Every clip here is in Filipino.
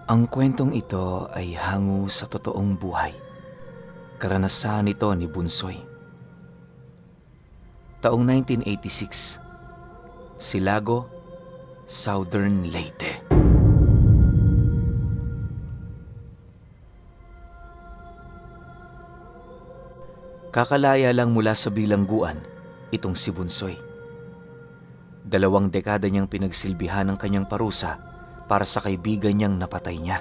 Ang kwentong ito ay hango sa totoong buhay. Karanasan ito ni Bunsoy. Taong 1986, Silago, Southern Leyte. Kakalaya lang mula sa bilangguan itong si Bunsoy. 2 dekada niyang pinagsilbihan ang kanyang parusa para sa kaibigan niyang napatay niya.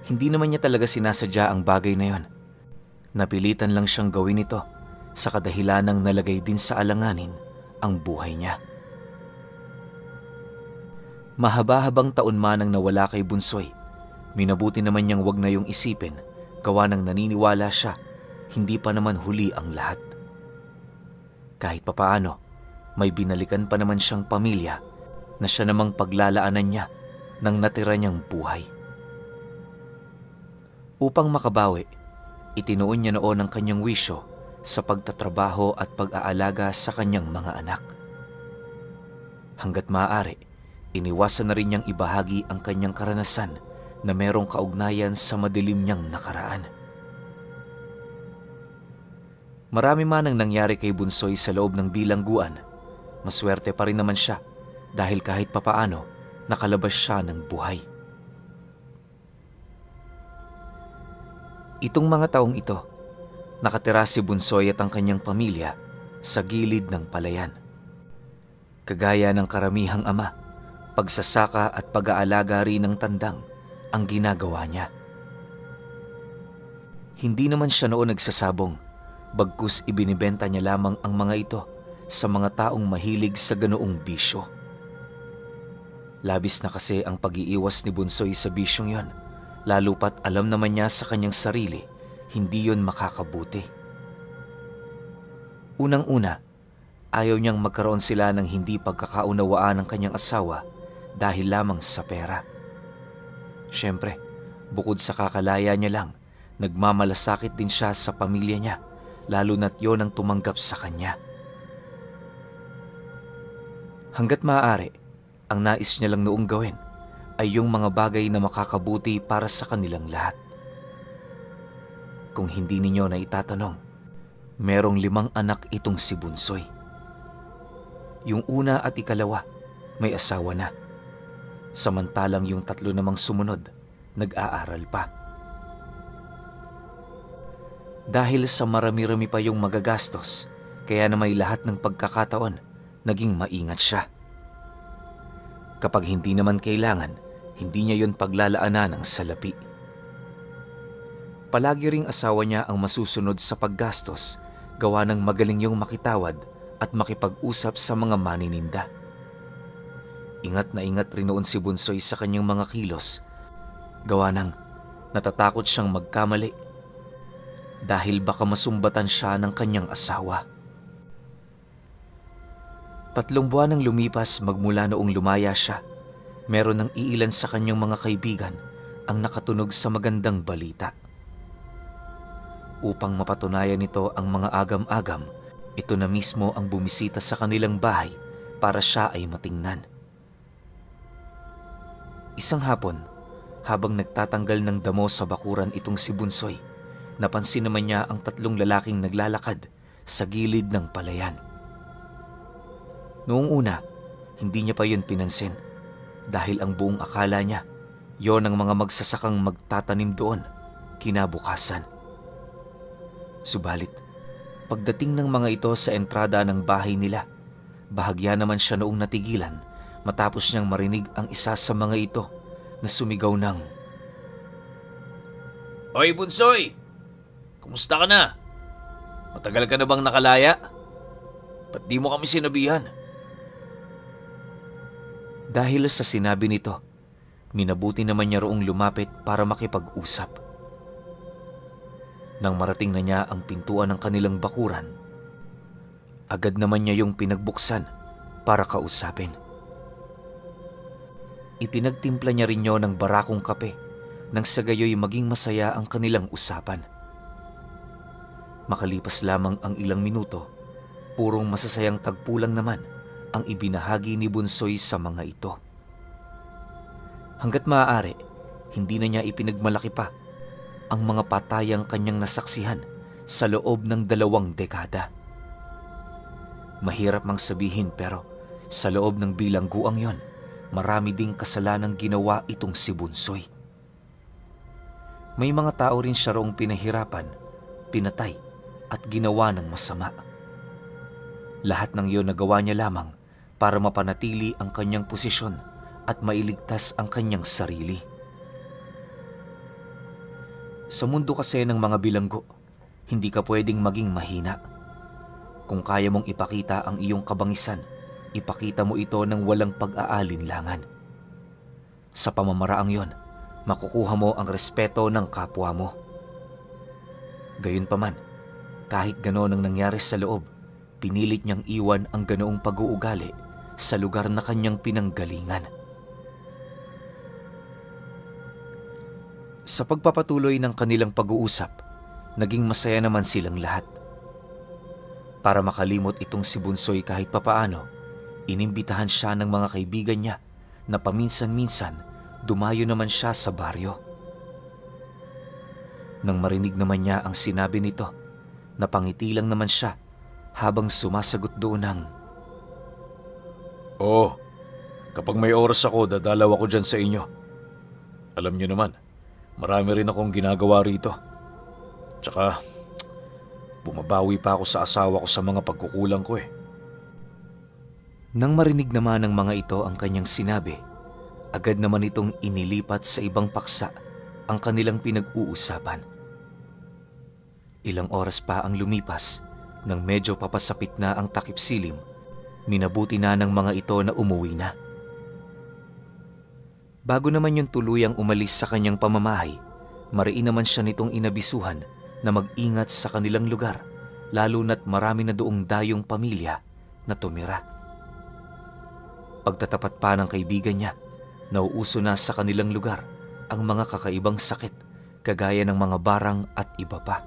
Hindi naman niya talaga sinasadya ang bagay na yon. Napilitan lang siyang gawin ito sa kadahilanang nalagay din sa alanganin ang buhay niya. Mahaba-habang taon man ang nawala kay Bunsoy, minabuti naman niyang wag na yung isipin, gawa ng naniniwala siya, hindi pa naman huli ang lahat. Kahit papaano, may binalikan pa naman siyang pamilya na siya namang paglalaanan niya ng natira niyang buhay. Upang makabawi, itinuon niya noon ang kanyang wisyo sa pagtatrabaho at pag-aalaga sa kanyang mga anak. Hanggat maaari, iniwasan na rin niyang ibahagi ang kanyang karanasan na merong kaugnayan sa madilim niyang nakaraan. Marami man ang nangyari kay Bunsoy sa loob ng bilangguan, maswerte pa rin naman siya dahil kahit papaano nakalabas siya ng buhay. Itong mga taong ito, nakatira si Bunsoy at ang kanyang pamilya sa gilid ng palayan. Kagaya ng karamihang ama, pagsasaka at pag-aalaga rin ng tandang ang ginagawa niya. Hindi naman siya noon nagsasabong, bagkus ibinibenta niya lamang ang mga ito sa mga taong mahilig sa ganoong bisyo. Labis na kasi ang pag-iiwas ni Bunsoy sa bisyong yon, lalo pat alam naman niya sa kanyang sarili, hindi yon makakabuti. Unang-una, ayaw niyang magkaroon sila ng hindi pagkakaunawaan ng kanyang asawa dahil lamang sa pera. Siyempre, bukod sa kakalaya niya lang, nagmamalasakit din siya sa pamilya niya, lalo na't yon ang tumanggap sa kanya. Hanggat maaari, ang nais niya lang noong gawin ay yung mga bagay na makakabuti para sa kanilang lahat. Kung hindi ninyo na itatanong, merong 5 anak itong si Bunsoy. Yung una at ikalawa, may asawa na. Samantalang yung 3 namang sumunod, nag-aaral pa. Dahil sa marami-rami pa yung magagastos, kaya na may lahat ng pagkakataon, naging maingat siya. Kapag hindi naman kailangan, hindi niya yon paglalaanan ng salapi. Palagi ring asawa niya ang masusunod sa paggastos, gawa ng magaling yung makitawad at makipag-usap sa mga manininda. Ingat na ingat rin noon si Bunsoy sa kanyang mga kilos, gawa ng natatakot siyang magkamali dahil baka masumbatan siya ng kanyang asawa. 3 buwan ang lumipas magmula noong lumaya siya, meron ng iilan sa kanyang mga kaibigan ang nakatunog sa magandang balita. Upang mapatunayan nito ang mga agam-agam, ito na mismo ang bumisita sa kanilang bahay para siya ay matingnan. Isang hapon, habang nagtatanggal ng damo sa bakuran itong si Bunsoy, napansin naman niya ang 3 lalaking naglalakad sa gilid ng palayan. Noong una, hindi niya pa yun pinansin dahil ang buong akala niya, yon ang mga magsasakang magtatanim doon kinabukasan. Subalit, pagdating ng mga ito sa entrada ng bahay nila, bahagya naman siya noong natigilan matapos niyang marinig ang isa sa mga ito na sumigaw ng, "Hoy Bunsoy! Kumusta ka na? Matagal ka na bang nakalaya? Ba't di mo kami sinabihan?" Dahil sa sinabi nito, minabuti naman niya roong lumapit para makipag-usap. Nang marating na niya ang pintuan ng kanilang bakuran, agad naman niya yung pinagbuksan para kausapin. Ipinagtimpla niya rin yun ng barakong kape nang sa gayoy maging masaya ang kanilang usapan. Makalipas lamang ang ilang minuto, purong masasayang tagpulang naman ang ibinahagi ni Bunsoy sa mga ito. Hanggat maaari, hindi na niya ipinagmalaki pa ang mga patayang kanyang nasaksihan sa loob ng 2 dekada. Mahirap mang sabihin pero sa loob ng bilangguang yon, marami ding kasalanang ginawa itong si Bunsoy. May mga tao rin siya roong pinahirapan, pinatay at ginawa ng masama. Lahat ng iyon nagawa niya lamang para mapanatili ang kanyang posisyon at mailigtas ang kanyang sarili. Sa mundo kasi ng mga bilanggo, hindi ka pwedeng maging mahina. Kung kaya mong ipakita ang iyong kabangisan, ipakita mo ito ng walang pag-aalinlangan. Sa pamamaraang yon, makukuha mo ang respeto ng kapwa mo. Gayunpaman, kahit ganoon ang nangyari sa loob, pinilit niyang iwan ang ganoong pag-uugali sa lugar na kanyang pinanggalingan. Sa pagpapatuloy ng kanilang pag-uusap, naging masaya naman silang lahat. Para makalimot itong si Bunsoy kahit papaano, inimbitahan siya ng mga kaibigan niya na paminsan-minsan dumayo naman siya sa baryo. Nang marinig naman niya ang sinabi nito, napangiti lang naman siya habang sumasagot doon ng, "Oo, kapag may oras ako, dadalaw ako dyan sa inyo. Alam niyo naman, marami rin akong ginagawa rito. Tsaka, bumabawi pa ako sa asawa ko sa mga pagkukulang ko eh." Nang marinig naman ng mga ito ang kanyang sinabi, agad naman itong inilipat sa ibang paksa ang kanilang pinag-uusapan. Ilang oras pa ang lumipas nang medyo papasapit na ang takip silim, minabuti na ng mga ito na umuwi na. Bago naman yung tuluyang umalis sa kanyang pamamahay, mariin naman siya nitong inabisuhan na mag-ingat sa kanilang lugar, lalo na't marami na doong dayong pamilya na tumira. Pagtatapat pa ng kaibigan niya, nauuso na sa kanilang lugar ang mga kakaibang sakit kagaya ng mga barang at iba pa.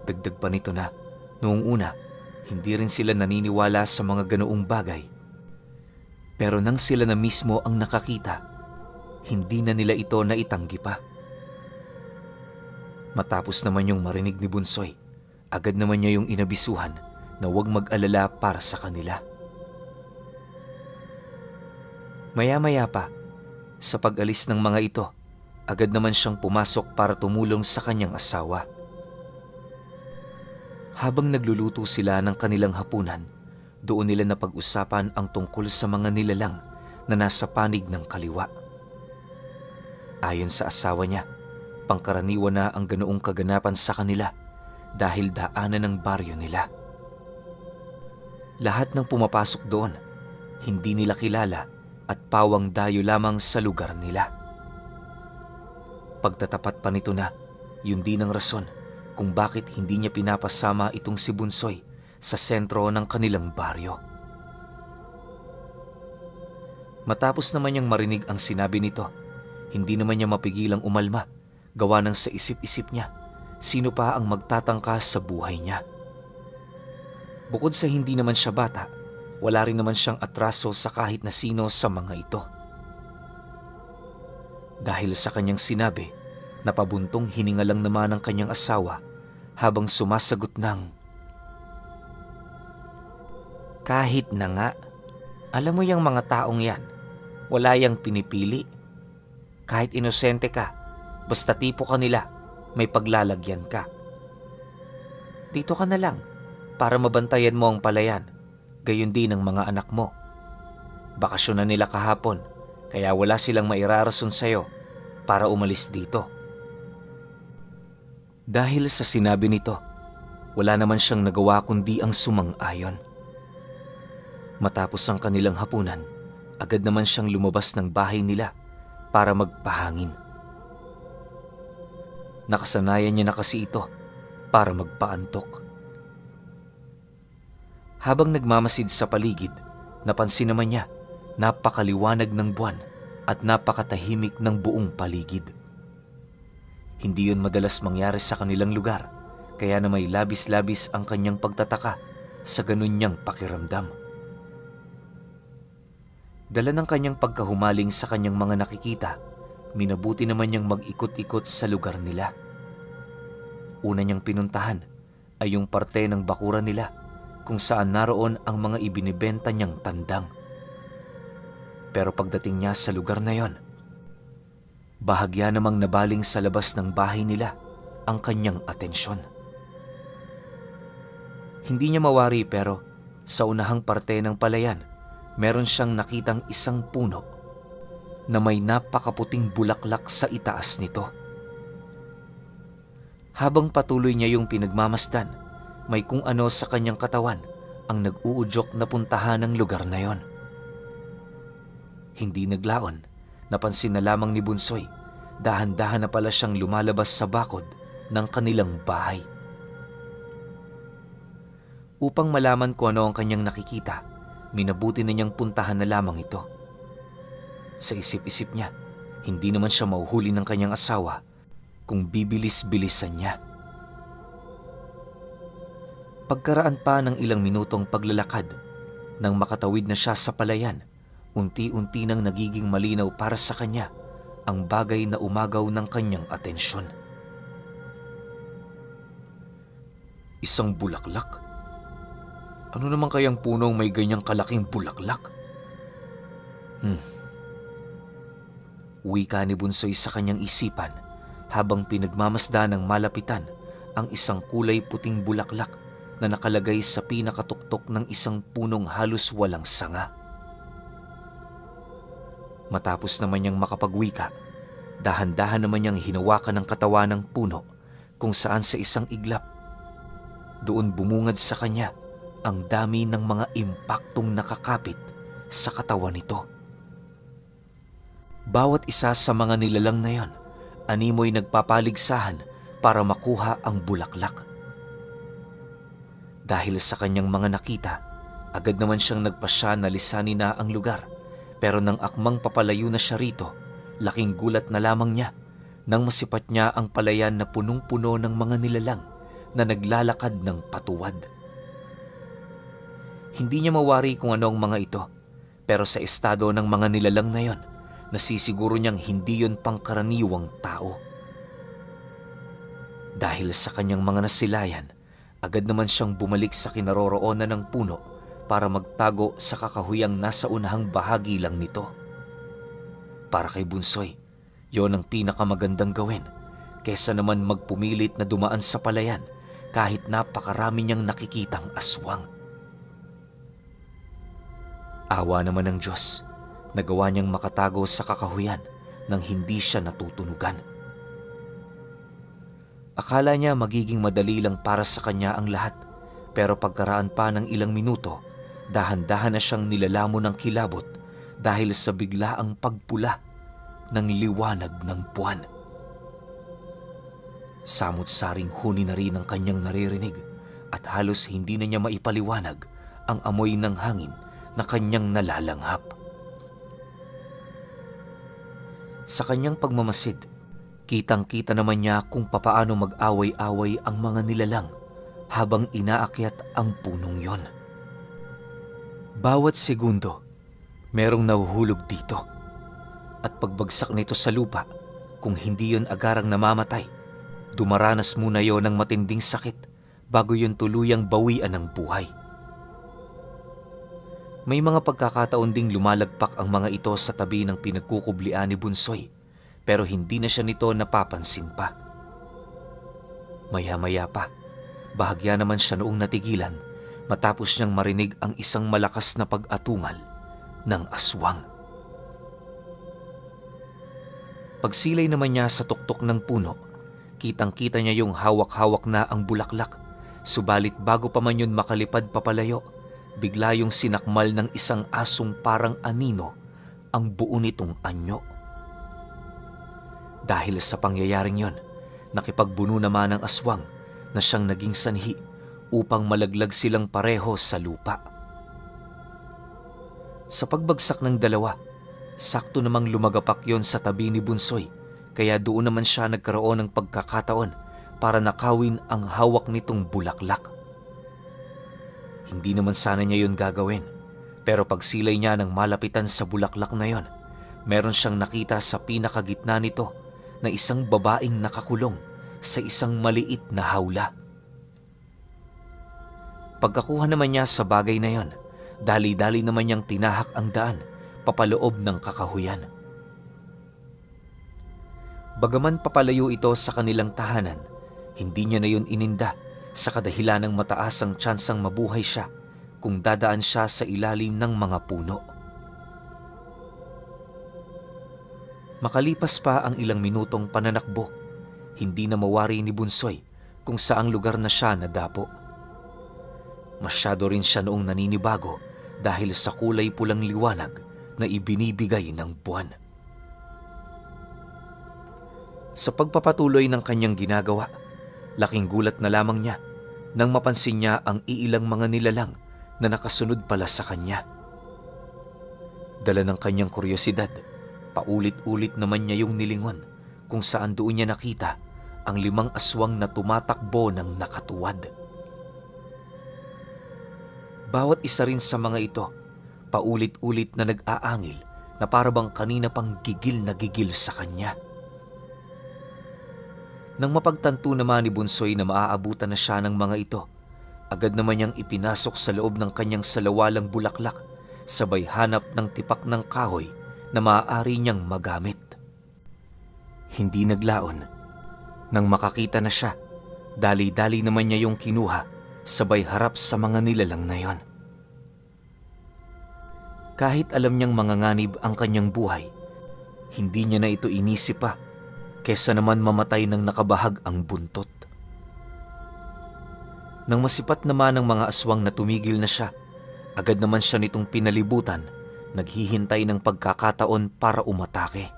Dagdag pa nito na, noong una, hindi rin sila naniniwala sa mga ganoong bagay. Pero nang sila na mismo ang nakakita, hindi na nila ito naitanggi pa. Matapos naman yung marinig ni Bunsoy, agad naman niya yung inabisuhan na huwag mag-alala para sa kanila. Maya-maya pa, sa pag-alis ng mga ito, agad naman siyang pumasok para tumulong sa kanyang asawa. Habang nagluluto sila ng kanilang hapunan, doon nila napag-usapan ang tungkol sa mga nilalang na nasa panig ng kaliwa. Ayon sa asawa niya, pangkaraniwan na ang ganoong kaganapan sa kanila dahil daanan ng baryo nila. Lahat ng pumapasok doon, hindi nila kilala at pawang dayo lamang sa lugar nila. Pagtatapat pa nito na, yun din ang rason kung bakit hindi niya pinapasama itong si Bunsoy sa sentro ng kanilang baryo. Matapos naman niyang marinig ang sinabi nito, hindi naman niya mapigilang umalma, gawa ng sa isip-isip niya, sino pa ang magtatangka sa buhay niya. Bukod sa hindi naman siya bata, wala rin naman siyang atraso sa kahit na sino sa mga ito. Dahil sa kanyang sinabi, napabuntong hininga lang naman ang kanyang asawa habang sumasagot ng, "Kahit na nga, alam mo yung mga taong yan, wala yang pinipili. Kahit inosente ka, basta tipo ka nila, may paglalagyan ka. Dito ka na lang para mabantayan mo ang palayan. Gayon din ang mga anak mo. Bakasyon na nila kahapon, kaya wala silang mairarason sa'yo para umalis dito." Dahil sa sinabi nito, wala naman siyang nagawa kundi ang sumang-ayon. Matapos ang kanilang hapunan, agad naman siyang lumabas ng bahay nila para magpahangin. Nakasanayan niya na kasi ito para magpaantok. Habang nagmamasid sa paligid, napansin naman niya napakaliwanag ng buwan at napakatahimik ng buong paligid. Hindi yun madalas mangyari sa kanilang lugar, kaya na may labis-labis ang kanyang pagtataka sa ganun niyang pakiramdam. Dala ng kanyang pagkahumaling sa kanyang mga nakikita, minabuti naman niyang mag-ikot-ikot sa lugar nila. Una niyang pinuntahan ay yung parte ng bakuran nila kung saan naroon ang mga ibinibenta niyang tandang. Pero pagdating niya sa lugar na yon, bahagya namang nabaling sa labas ng bahay nila ang kanyang atensyon. Hindi niya mawari pero sa unahang parte ng palayan, meron siyang nakitang isang puno na may napakaputing bulaklak sa itaas nito. Habang patuloy niya yung pinagmamasdan, may kung ano sa kanyang katawan ang nag-uudyok na puntahan ng lugar na yon. Hindi naglaon, napansin na lamang ni Bunsoy, dahan-dahan na pala siyang lumalabas sa bakod ng kanilang bahay. Upang malaman kung ano ang kanyang nakikita, minabuti na niyang puntahan na lamang ito. Sa isip-isip niya, hindi naman siya mauhuli ng kanyang asawa kung bibilis-bilisan niya. Pagkaraan pa ng ilang minutong paglalakad, nang makatawid na siya sa palayan, unti-unti nang nagiging malinaw para sa kanya ang bagay na umagaw ng kanyang atensyon. Isang bulaklak? Ano naman kayang punong may ganyang kalaking bulaklak? Wika ni Bunsoy sa kanyang isipan habang pinagmamasdan ng malapitan ang isang kulay puting bulaklak na nakalagay sa pinakatuktok ng isang punong halos walang sanga. Matapos naman niyang makapagwika, dahan-dahan naman niyang hinawakan ng katawan ng puno kung saan sa isang iglap, doon bumungad sa kanya ang dami ng mga impaktong nakakapit sa katawan nito. Bawat isa sa mga nilalang na yon, animoy nagpapaligsahan para makuha ang bulaklak. Dahil sa kanyang mga nakita, agad naman siyang nagpasya na lisanin na ang lugar. Pero nang akmang papalayo na siya rito, laking gulat na lamang niya nang masipat niya ang palayan na punong-puno ng mga nilalang na naglalakad ng patuwad. Hindi niya mawari kung ano ang mga ito, pero sa estado ng mga nilalang na yon, nasisiguro niyang hindi yon pangkaraniwang tao. Dahil sa kanyang mga nasilayan, agad naman siyang bumalik sa kinaroroonan ng puno para magtago sa kakahuyang nasa unahang bahagi lang nito. Para kay Bunsoy, yon ang pinakamagandang gawin kesa naman magpumilit na dumaan sa palayan kahit napakarami niyang nakikitang aswang. Awa naman ng Diyos, nagawa niyang makatago sa kakahuyan nang hindi siya natutunugan. Akala niya magiging madali lang para sa kanya ang lahat, pero pagkaraan pa ng ilang minuto, dahan-dahan na siyang nilalamo ng kilabot dahil sa biglaang pagpula ng liwanag ng buwan. Samot-saring huni na rin ang kanyang naririnig at halos hindi na niya maipaliwanag ang amoy ng hangin na kanyang nalalanghap. Sa kanyang pagmamasid, kitang-kita naman niya kung papaano mag-away-away ang mga nilalang habang inaakyat ang punong yon. Bawat segundo, merong nahuhulog dito. At pagbagsak nito sa lupa, kung hindi yon agarang namamatay, dumaranas muna yon ng matinding sakit bago yon tuluyang bawian ng buhay. May mga pagkakataon ding lumalagpak ang mga ito sa tabi ng pinagkukublian ni Bunsoy, pero hindi na siya nito napapansin pa. Maya-maya pa, bahagya naman siya noong natigilan matapos niyang marinig ang isang malakas na pag-atungal ng aswang. Pagsilay naman niya sa tuktok ng puno, kitang-kita niya yung hawak-hawak na ang bulaklak, subalit bago pa man yun makalipad papalayo, bigla yung sinakmal ng isang asong parang anino ang buo nitong anyo. Dahil sa pangyayaring yon, nakipagbuno naman ang aswang na siyang naging sanhi upang malaglag silang pareho sa lupa. Sa pagbagsak ng dalawa, sakto namang lumagapak yon sa tabi ni Bunsoy, kaya doon naman siya nagkaroon ng pagkakataon para nakawin ang hawak nitong bulaklak. Hindi naman sana niya yon gagawin, Pero pagsilay niya ng malapitan sa bulaklak na yon, meron siyang nakita sa pinakagitna nito na isang babaeng nakakulong sa isang maliit na hawla. Pagkakuha naman niya sa bagay na yon, dali-dali naman niyang tinahak ang daan papaloob ng kakahuyan. Bagaman papalayo ito sa kanilang tahanan, hindi niya na yun ininda sa kadahilan ng mataas ang tsansang mabuhay siya kung dadaan siya sa ilalim ng mga puno. Makalipas pa ang ilang minutong pananakbo, hindi na mawari ni Bunsoy kung saang lugar na siya nadapo. Masyado rin siya noong naninibago dahil sa kulay pulang liwanag na ibinibigay ng buwan. Sa pagpapatuloy ng kanyang ginagawa, laking gulat na lamang niya nang mapansin niya ang iilang mga nilalang na nakasunod pala sa kanya. Dala ng kanyang kuryosidad, paulit-ulit naman niya yung nilingon kung saan doon niya nakita ang 5 aswang na tumatakbo ng nakatuwad. Bawat isa rin sa mga ito, paulit-ulit na nag-aangil na parabang kanina pang gigil na gigil sa kanya. Nang mapagtanto naman ni Bunsoy na maaabutan na siya ng mga ito, agad naman niyang ipinasok sa loob ng kanyang salawalang bulaklak, sabay hanap ng tipak ng kahoy na maaari niyang magamit. Hindi naglaon. Nang makakita na siya, dali-dali naman niya yung kinuha, sabay harap sa mga nilalang na yon. Kahit alam niyang manganganib ang kanyang buhay, hindi niya na ito inisip pa kesa naman mamatay ng nakabahag ang buntot. Nang masipat naman ang mga aswang na tumigil na siya, agad naman siya nitong pinalibutan, naghihintay ng pagkakataon para umatake.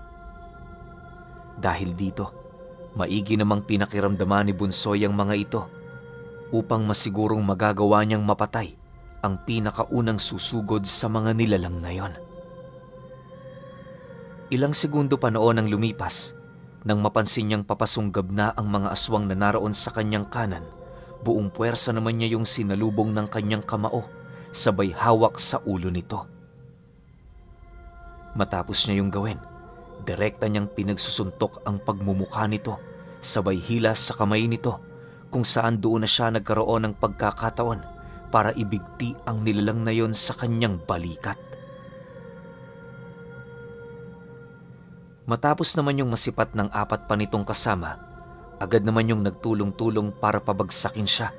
Dahil dito, maigi namang pinakiramdaman ni Bunsoy ang mga ito upang masigurong magagawa niyang mapatay ang pinakaunang susugod sa mga nilalang na yon. Ilang segundo pa noon ang lumipas nang mapansin niyang papasunggab na ang mga aswang na naroon sa kanyang kanan. Buong puwersa naman niya yung sinalubong ng kanyang kamao, sabay hawak sa ulo nito. Matapos niya yung gawin, direkta niyang pinagsusuntok ang pagmumukha nito, sabay hilas sa kamay nito, kung saan doon na siya nagkaroon ng pagkakataon para ibigti ang nilalang na yon sa kanyang balikat. Matapos naman yung masipat ng 4 pa nitong kasama, agad naman yung nagtulong-tulong para pabagsakin siya.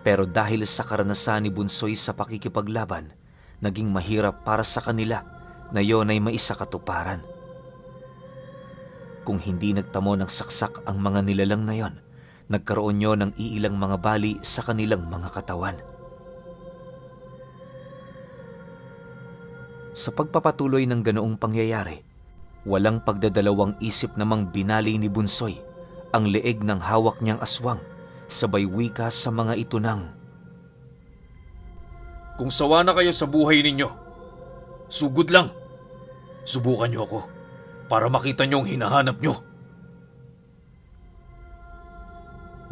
Pero dahil sa karanasan ni Bunsoy sa pakikipaglaban, naging mahirap para sa kanila na yon ay maisakatuparan. Kung hindi nagtamo ng saksak ang mga nilalang na yon, nagkaroon yon ng iilang mga bali sa kanilang mga katawan. Sa pagpapatuloy ng ganoong pangyayari, walang pagdadalawang isip namang binali ni Bunsoy ang leeg ng hawak niyang aswang, sabay wika sa mga ito ng, "Kung sawa na kayo sa buhay ninyo, sugod lang. Subukan niyo ako para makita niyo ang hinahanap niyo."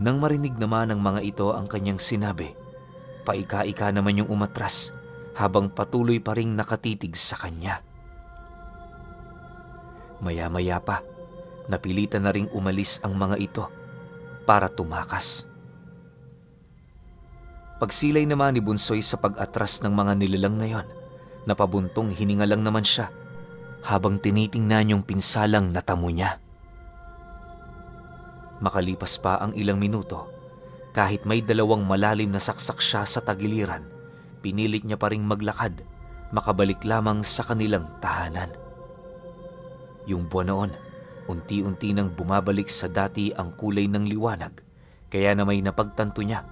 Nang marinig naman ng mga ito ang kanyang sinabi, paika-ika naman yung umatras habang patuloy pa ring nakatitig sa kanya. Maya-maya pa, napilitan na ring umalis ang mga ito para tumakas. Pagsilay naman ni Bunsoy sa pag-atras ng mga nilalang na yon, napabuntong hininga lang naman siya habang tinitingnan yung pinsalang natamo niya. Makalipas pa ang ilang minuto, kahit may 2 malalim na saksak siya sa tagiliran, pinilit niya pa ring maglakad, makabalik lamang sa kanilang tahanan. Yung buwan noon, unti-unti nang bumabalik sa dati ang kulay ng liwanag, kaya na may napagtanto niya,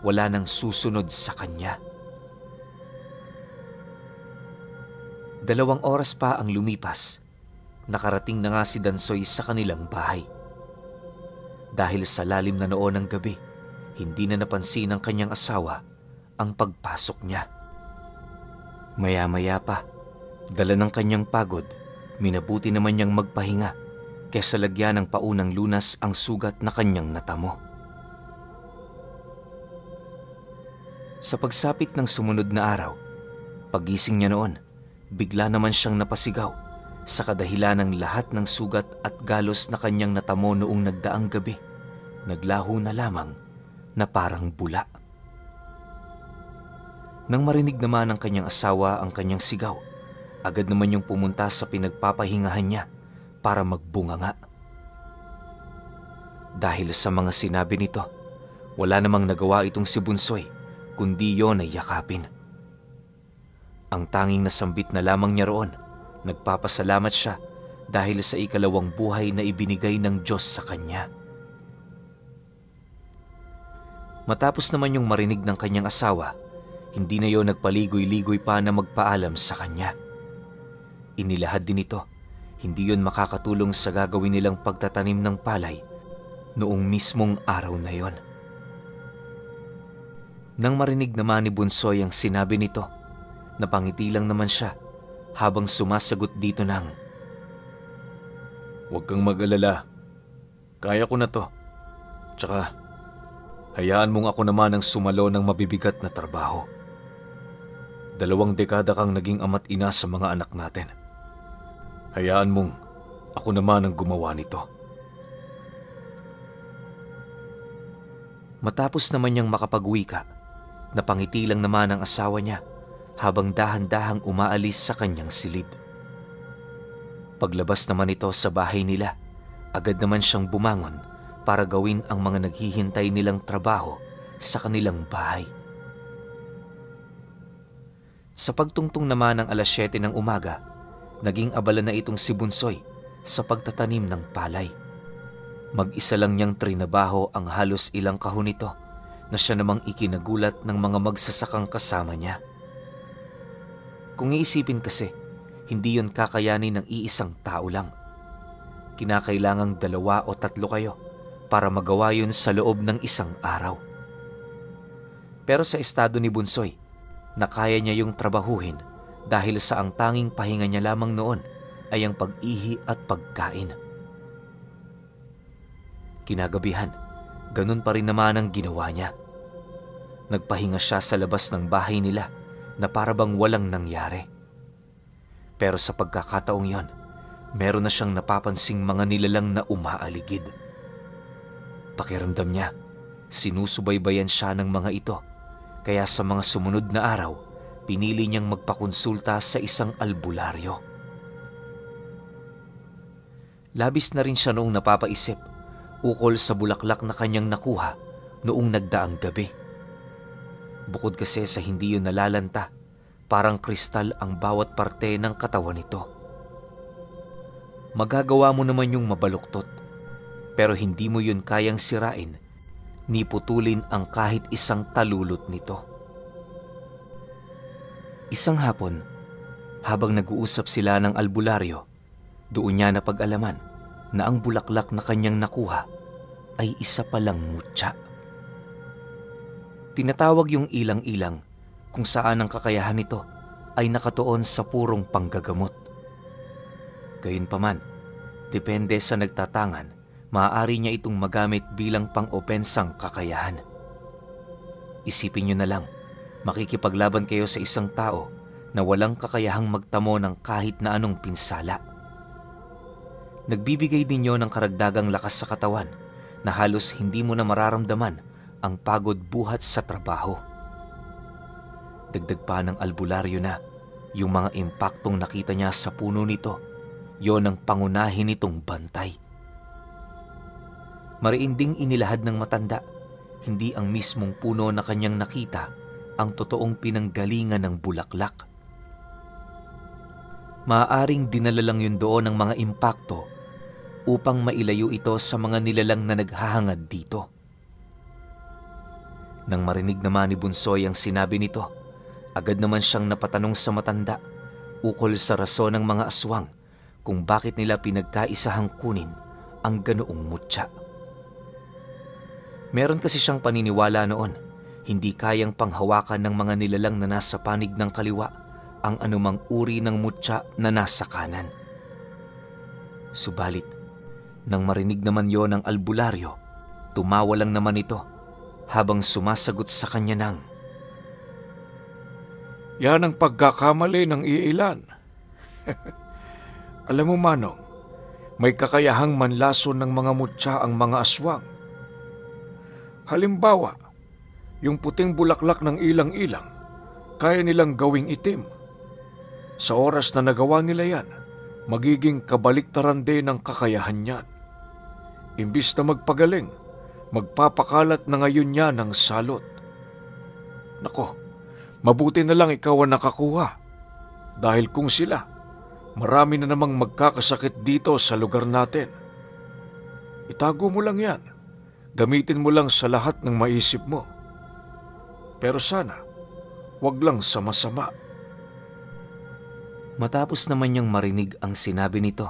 wala nang susunod sa kanya. 2 oras pa ang lumipas, nakarating na nga si Dansoy sa kanilang bahay. Dahil sa lalim na noon ng gabi, hindi na napansin ng kanyang asawa ang pagpasok niya. Maya-maya pa, dala ng kanyang pagod, minabuti naman niyang magpahinga kesa lagyan ng paunang lunas ang sugat na kanyang natamo. Sa pagsapit ng sumunod na araw, Pagising niya noon, bigla naman siyang napasigaw sa kadahilan ng lahat ng sugat at galos na kanyang natamo noong nagdaang gabi. Naglaho na lamang na parang bula. Nang marinig naman ng kanyang asawa ang kanyang sigaw, agad naman yung pumunta sa pinagpapahingahan niya para magbunganga. Dahil sa mga sinabi nito, wala namang nagawa itong si Bunsoy kundi yon ay yakapin. Ang tanging nasambit na lamang niya roon, nagpapasalamat siya dahil sa ikalawang buhay na ibinigay ng Diyos sa kanya. Matapos naman yung marinig ng kanyang asawa, hindi na yon nagpaligoy-ligoy pa na magpaalam sa kanya. Inilahad din ito, hindi yon makakatulong sa gagawin nilang pagtatanim ng palay noong mismong araw na yon. Nang marinig naman ni Bunsoy ang sinabi nito, napangiti lang naman siya habang sumasagot dito ng, "Huwag kang mag-alala. Kaya ko na to. Tsaka, hayaan mong ako naman ang sumalo ng mabibigat na trabaho. 2 dekada kang naging ama't ina sa mga anak natin. Hayaan mong ako naman ang gumawa nito." Matapos naman niyang makapag-wika, napangiti lang naman ang asawa niya habang dahan-dahang umaalis sa kanyang silid. Paglabas naman ito sa bahay nila, agad naman siyang bumangon para gawin ang mga naghihintay nilang trabaho sa kanilang bahay. Sa pagtungtong naman ng 7:00 ng umaga, naging abala na itong si Bunsoy sa pagtatanim ng palay. Mag-isa lang niyang trinabaho ang halos ilang kahon nito na siya namang ikinagulat ng mga magsasakang kasama niya. Kung iisipin kasi, hindi yon kakayanin ng iisang tao lang. Kinakailangang 2 o 3 kayo para magawa yun sa loob ng isang araw. Pero sa estado ni Bunsoy, nakaya niya yung trabahuhin dahil sa ang tanging pahinga niya lamang noon ay ang pag-ihi at pagkain. Kinagabihan, ganun pa rin naman ang ginawa niya. Nagpahinga siya sa labas ng bahay nila na parabang walang nangyari. Pero sa pagkakataong yon, meron na siyang napapansing mga nilalang na umaaligid. Pakiramdam niya, sinusubaybayan siya ng mga ito, kaya sa mga sumunod na araw, pinili niyang magpakonsulta sa isang albularyo. Labis na rin siya noong napapaisip ukol sa bulaklak na kanyang nakuha noong nagdaang gabi. Bukod kasi sa hindi yun nalalanta, parang kristal ang bawat parte ng katawan nito. Magagawa mo naman yung mabaluktot, pero hindi mo yun kayang sirain ni putulin ang kahit isang talulot nito. Isang hapon, habang nag-uusap sila ng albularyo, doon niya napag-alaman na ang bulaklak na kanyang nakuha ay isa palang mutya. Tinatawag yung ilang-ilang kung saan ang kakayahan nito ay nakatuon sa purong panggagamot. Gayunpaman, depende sa nagtatangan, maaari niya itong magamit bilang pang-opensang kakayahan. Isipin niyo na lang, makikipaglaban kayo sa isang tao na walang kakayahang magtamo ng kahit na anong pinsala. Nagbibigay din yun ng karagdagang lakas sa katawan na halos hindi mo na mararamdaman ang pagod buhat sa trabaho. Dagdag pa ng albularyo na yung mga impaktong nakita niya sa puno nito, yon ang pangunahin nitong bantay. Mariinding inilahad ng matanda, hindi ang mismong puno na kanyang nakita ang totoong pinanggalingan ng bulaklak. Maaaring dinala lang yun doon ng mga impakto upang mailayo ito sa mga nilalang na naghahangad dito. Nang marinig naman ni Bunsoy ang sinabi nito, agad naman siyang napatanong sa matanda ukol sa rason ng mga aswang kung bakit nila pinagkaisahang kunin ang ganoong mutya. Meron kasi siyang paniniwala noon, hindi kayang panghawakan ng mga nilalang na nasa panig ng kaliwa ang anumang uri ng mutya na nasa kanan. Subalit, nang marinig naman yon ng albularyo, tumawa lang naman ito habang sumasagot sa kanya ng, Yan ang pagkakamali ng iilan. Alam mo, Manong, may kakayahang manlason ng mga mutya ang mga aswang. Halimbawa, yung puting bulaklak ng ilang-ilang, kaya nilang gawing itim. Sa oras na nagawa nila yan, magiging kabaliktaran din ang kakayahan niyan. Imbis na magpagaling, magpapakalat na ngayon niya ng salot. Nako, mabuti na lang ikaw ang nakakuha. Dahil kung sila, marami na namang magkakasakit dito sa lugar natin. Itago mo lang yan. Gamitin mo lang sa lahat ng maisip mo. Pero sana, wag lang sama-sama. Matapos naman niyang marinig ang sinabi nito,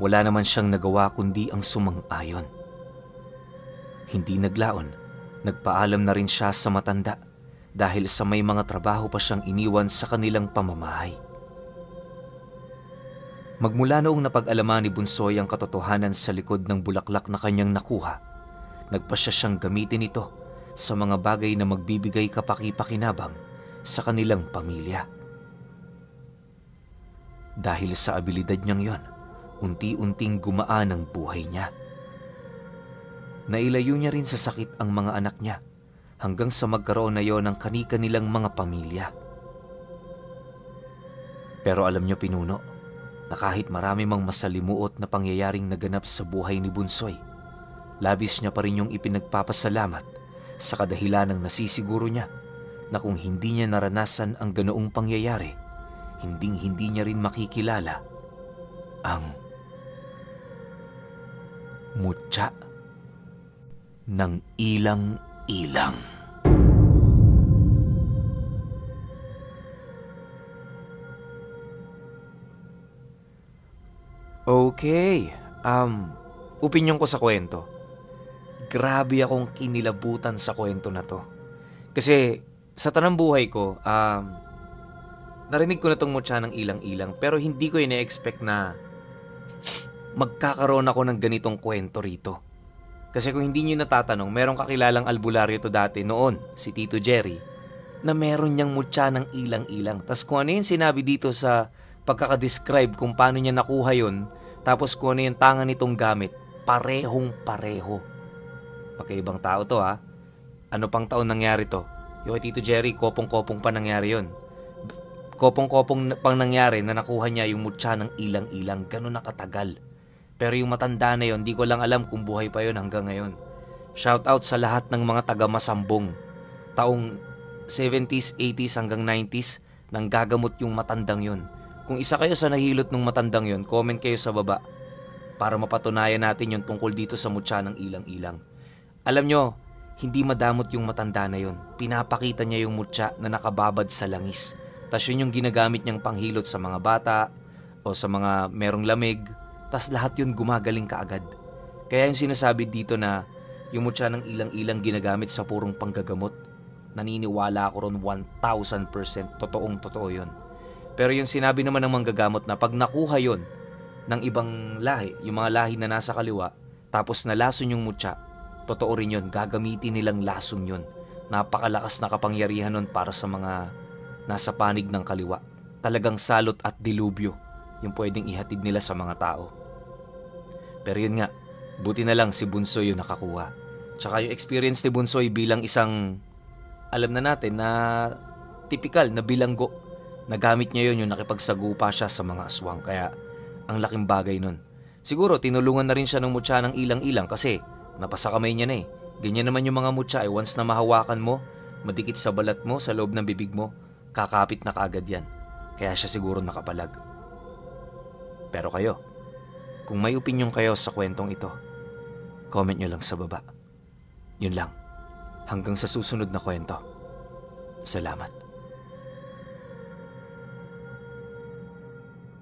wala naman siyang nagawa kundi ang sumang-ayon. Hindi naglaon, nagpaalam na rin siya sa matanda dahil sa may mga trabaho pa siyang iniwan sa kanilang pamamahay. Magmula noong napag-alaman ni Bunsoy ang katotohanan sa likod ng bulaklak na kanyang nakuha, nagpasya siyang gamitin ito sa mga bagay na magbibigay kapaki-pakinabang sa kanilang pamilya. Dahil sa abilidad niyang yon, unti-unting gumaan ang buhay niya. Nailayo niya rin sa sakit ang mga anak niya hanggang sa magkaroon na yon ng kani-kanilang mga pamilya. Pero alam niyo, Pinuno, na kahit marami mang masalimuot na pangyayaring naganap sa buhay ni Bunsoy, labis niya pa rin yung ipinagpapasalamat sa kadahilanang nasisiguro niya na kung hindi niya naranasan ang ganoong pangyayari, hinding-hindi niya rin makikilala ang mutya ng ilang-ilang. Okay, opinyon ko sa kwento. Grabe akong kinilabutan sa kwento na to. Kasi sa tanang buhay ko, narinig ko na tong mutya ng ilang-ilang pero hindi ko ina-expect na magkakaroon ako ng ganitong kwento rito. Kasi kung hindi nyo natatanong, merong kakilalang albularyo to dati noon, si Tito Jerry, na meron niyang mutya ng ilang-ilang. Tapos kung ano yung sinabi dito sa pagkakadescribe kung paano niya nakuha yun, tapos kung ano yung tanga nitong gamit, parehong-pareho. Magkaibang tao to ha. Ano pang taon nangyari to? Yung kay Tito Jerry, kopong-kopong pa nangyari yun. Kopong-kopong pang nangyari na nakuha niya yung mutya ng ilang-ilang. Ganun na katagal. Pero yung matanda na yon, di ko lang alam kung buhay pa yon hanggang ngayon. Shout out sa lahat ng mga taga-Masambong. Taong 70s, 80s hanggang 90s nang gagamot yung matandang yon. Kung isa kayo sa nahilot ng matandang yon, comment kayo sa baba para mapatunayan natin yung tungkol dito sa mutya ng ilang-ilang. Alam nyo, hindi madamot yung matanda na yon. Pinapakita niya yung mutya na nakababad sa langis. Tas yun yung ginagamit niyang panghilot sa mga bata o sa mga merong lamig. Tas lahat yun gumagaling kaagad. Kaya yung sinasabi dito na yung mutya ng ilang-ilang ginagamit sa purong panggagamot, naniniwala ako ron 1,000%. Totoong-totoo yun. Pero yung sinabi naman ng manggagamot na pag nakuha yun ng ibang lahi, yung mga lahi na nasa kaliwa, tapos nalason yung mutya, totoo rin yun. Gagamitin nilang lason yun. Napakalakas na kapangyarihan nun para sa mga nasa panig ng kaliwa. Talagang salot at dilubyo yung pwedeng ihatid nila sa mga tao. Pero yun nga, buti na lang si Bunsoy yung nakakuha. Tsaka yung experience ni Bunsoy bilang isang, alam na natin na typical na bilanggo, nagamit niya yun yung nakipagsagupa siya sa mga aswang. Kaya ang laking bagay nun. Siguro tinulungan na rin siya ng mutya ng ilang-ilang kasi napasa kamay niya na eh. Ganyan naman yung mga mutya eh. Once na mahawakan mo, madikit sa balat mo, sa loob ng bibig mo, kakapit na kaagad yan. Kaya siya siguro nakapalag. Pero kayo, kung may opinyon kayo sa kwentong ito, comment nyo lang sa baba. Yun lang. Hanggang sa susunod na kwento. Salamat.